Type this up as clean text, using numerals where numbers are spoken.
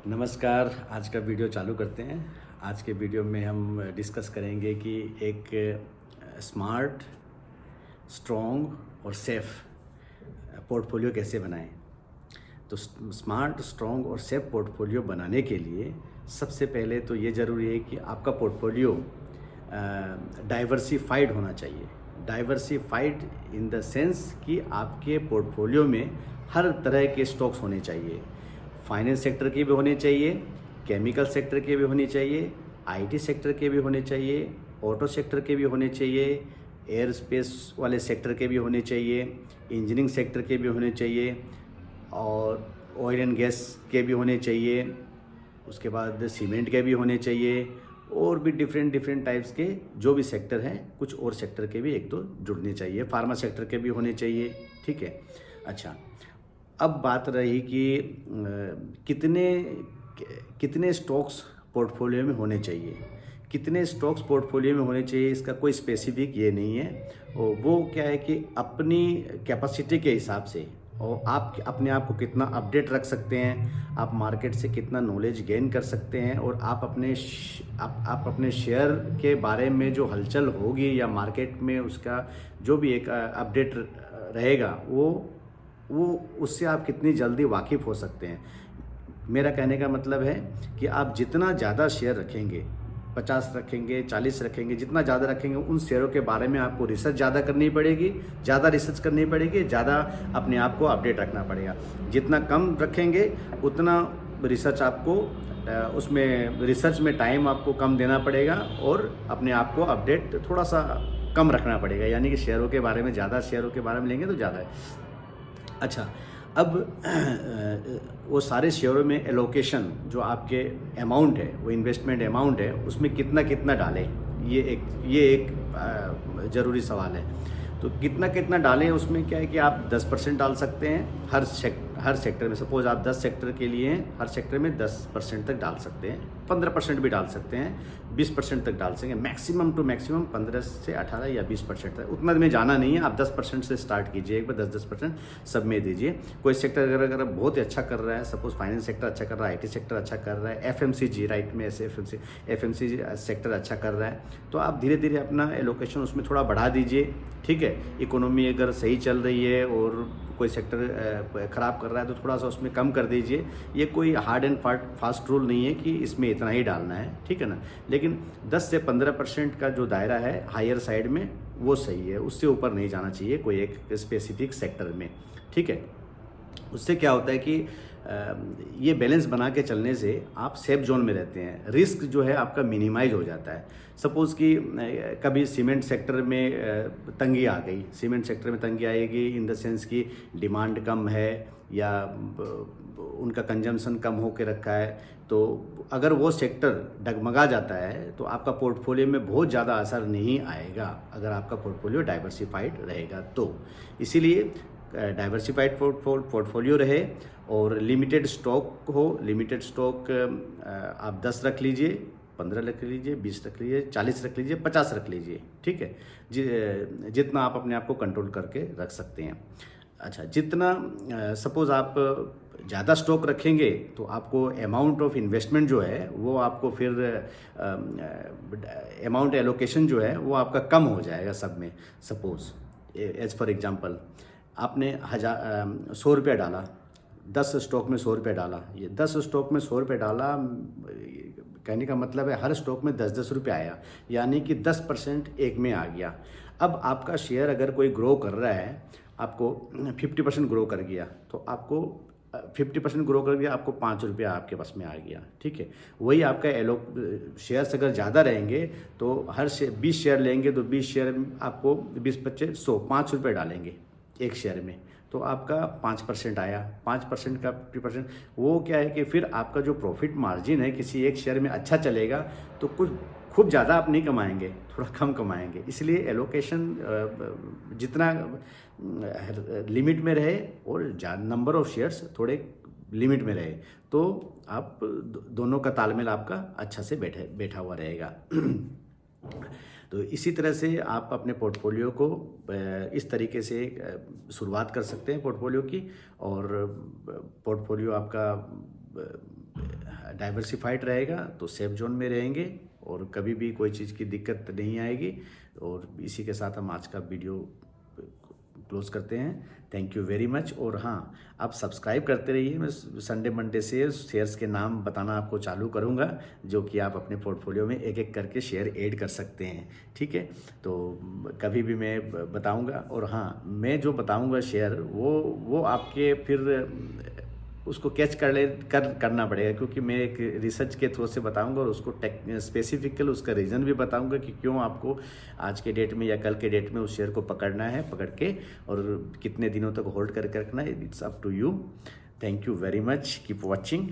नमस्कार। आज का वीडियो चालू करते हैं। आज के वीडियो में हम डिस्कस करेंगे कि एक स्मार्ट, स्ट्रॉन्ग और सेफ पोर्टफोलियो कैसे बनाएं। तो स्मार्ट, स्ट्रॉन्ग और सेफ पोर्टफोलियो बनाने के लिए सबसे पहले तो ये ज़रूरी है कि आपका पोर्टफोलियो डाइवर्सिफाइड होना चाहिए। डाइवर्सिफाइड इन द सेंस कि आपके पोर्टफोलियो में हर तरह के स्टॉक्स होने चाहिए। फाइनेंस सेक्टर के भी होने चाहिए, केमिकल सेक्टर के भी होने चाहिए, आईटी सेक्टर के भी होने चाहिए, ऑटो सेक्टर के भी होने चाहिए, एयर स्पेस वाले सेक्टर के भी होने चाहिए, इंजीनियरिंग सेक्टर के भी होने चाहिए और ऑयल एंड गैस के भी होने चाहिए। उसके बाद सीमेंट के भी होने चाहिए और भी डिफरेंट टाइप्स के जो भी सेक्टर हैं, कुछ और सेक्टर के भी एक दो जुड़ने चाहिए। फार्मा सेक्टर के भी होने चाहिए। ठीक है। अच्छा, अब बात रही कि कितने स्टॉक्स पोर्टफोलियो में होने चाहिए। कितने स्टॉक्स पोर्टफोलियो में होने चाहिए इसका कोई स्पेसिफिक ये नहीं है। और वो क्या है कि अपनी कैपेसिटी के हिसाब से और आप अपने आप को कितना अपडेट रख सकते हैं, आप मार्केट से कितना नॉलेज गेन कर सकते हैं और आप अपने शेयर के बारे में जो हलचल होगी या मार्केट में उसका जो भी एक अपडेट रहेगा वो उससे आप कितनी जल्दी वाकिफ़ हो सकते हैं। मेरा कहने का मतलब है कि आप जितना ज़्यादा शेयर रखेंगे, 50 रखेंगे, 40 रखेंगे, जितना ज़्यादा रखेंगे उन शेयरों के बारे में आपको रिसर्च ज़्यादा करनी पड़ेगी, ज़्यादा रिसर्च करनी पड़ेगी, ज़्यादा अपने आप को अपडेट रखना पड़ेगा। जितना कम रखेंगे उतना रिसर्च आपको उसमें रिसर्च में टाइम आपको कम देना पड़ेगा और अपने आप को अपडेट थोड़ा सा कम रखना पड़ेगा। यानी कि शेयरों के बारे में ज़्यादा शेयरों के बारे में लेंगे तो ज़्यादा है। अच्छा, अब वो सारे शेयरों में एलोकेशन जो आपके अमाउंट है, वो इन्वेस्टमेंट अमाउंट है, उसमें कितना कितना डालें, ये एक ज़रूरी सवाल है। तो कितना कितना डालें, उसमें क्या है कि आप 10% डाल सकते हैं हर सेक्टर में। सपोज आप 10 सेक्टर के लिए हैं, हर सेक्टर में 10% तक डाल सकते हैं, 15% भी डाल सकते हैं, 20% तक डाल सकेंगे। मैक्सिमम टू मैक्सिमम 15 से 18 या 20% तक, उतना में जाना नहीं है। आप 10% से स्टार्ट कीजिए, एक बार 10% सब में दीजिए। कोई सेक्टर अगर बहुत ही अच्छा कर रहा है, सपोज फाइनेंस सेक्टर अच्छा कर रहा है, आईटी सेक्टर अच्छा कर रहा है, एफएमसीजी राइट में ऐसे एफएमसीजी सेक्टर अच्छा कर रहा है, तो आप धीरे धीरे अपना एलोकेशन उसमें थोड़ा बढ़ा दीजिए। ठीक है। इकोनॉमी अगर सही चल रही है और कोई सेक्टर ख़राब कर रहा है तो थोड़ा सा उसमें कम कर दीजिए। ये कोई हार्ड एंड फास्ट रूल नहीं है कि इसमें इतना ही डालना है। ठीक है ना। लेकिन 10 से 15% का जो दायरा है हायर साइड में वो सही है, उससे ऊपर नहीं जाना चाहिए कोई एक स्पेसिफिक सेक्टर में। ठीक है। उससे क्या होता है कि ये बैलेंस बना के चलने से आप सेफ जोन में रहते हैं, रिस्क जो है आपका मिनिमाइज हो जाता है। सपोज़ कि कभी सीमेंट सेक्टर में तंगी आ गई, सीमेंट सेक्टर में तंगी आएगी इन द सेंस कि डिमांड कम है या उनका कंजम्पशन कम होकर रखा है, तो अगर वो सेक्टर डगमगा जाता है तो आपका पोर्टफोलियो में बहुत ज़्यादा असर नहीं आएगा, अगर आपका पोर्टफोलियो डाइवर्सिफाइड रहेगा तो। इसीलिए डाइवर्सिफाइड पोर्टफोलियो रहे और लिमिटेड स्टॉक हो। लिमिटेड स्टॉक आप 10 रख लीजिए, 15 रख लीजिए, 20 रख लीजिए, 40 रख लीजिए, 50 रख लीजिए। ठीक है। जितना आप अपने आप को कंट्रोल करके रख सकते हैं। अच्छा, जितना सपोज़ आप ज़्यादा स्टॉक रखेंगे तो आपको अमाउंट ऑफ इन्वेस्टमेंट जो है वो आपको फिर अमाउंट एलोकेशन जो है वो आपका कम हो जाएगा सब में। सपोज़ एज फॉर एग्जांपल आपने 100 रुपया डाला, 10 स्टॉक में 100 रुपया डाला, ये 10 स्टॉक में 100 रुपया डाला, कहने का मतलब है हर स्टॉक में 10-10 रुपया आया, यानी कि 10% एक में आ गया। अब आपका शेयर अगर कोई ग्रो कर रहा है, आपको 50% ग्रो कर गया, तो आपको 50% ग्रो कर गया, आपको 5 रुपया आपके पास में आ गया। ठीक है। वही आपका शेयर्स अगर ज़्यादा रहेंगे तो हर 20 शेयर लेंगे तो 20 शेयर आपको 20-25 100 5 रुपये डालेंगे एक शेयर में, तो आपका 5% आया। 5% का 50%, वो क्या है कि फिर आपका जो प्रॉफिट मार्जिन है किसी एक शेयर में अच्छा चलेगा तो कुछ खूब ज़्यादा आप नहीं कमाएंगे, थोड़ा कम कमाएंगे। इसलिए एलोकेशन जितना लिमिट में रहे और नंबर ऑफ शेयर्स थोड़े लिमिट में रहे तो आप दोनों का तालमेल आपका अच्छा से बैठा हुआ रहेगा। तो इसी तरह से आप अपने पोर्टफोलियो को इस तरीके से शुरुआत कर सकते हैं पोर्टफोलियो की, और पोर्टफोलियो आपका डाइवर्सिफाइड रहेगा तो सेफ जोन में रहेंगे और कभी भी कोई चीज़ की दिक्कत नहीं आएगी। और इसी के साथ हम आज का वीडियो क्लोज करते हैं। Thank you very much. और हाँ, आप सब्सक्राइब करते रहिए। मैं संडे मंडे से शेयर्स के नाम बताना आपको चालू करूँगा, जो कि आप अपने पोर्टफोलियो में एक एक करके शेयर ऐड कर सकते हैं। ठीक है, तो कभी भी मैं बताऊँगा। और हाँ, मैं जो बताऊँगा शेयर वो आपके फिर उसको कैच करना पड़ेगा, क्योंकि मैं एक रिसर्च के थ्रू से बताऊंगा और उसको स्पेसिफिकल उसका रीज़न भी बताऊंगा कि क्यों आपको आज के डेट में या कल के डेट में उस शेयर को पकड़ना है, पकड़ के और कितने दिनों तक होल्ड करके रखना है। It's up to you. Thank you very much. Keep watching.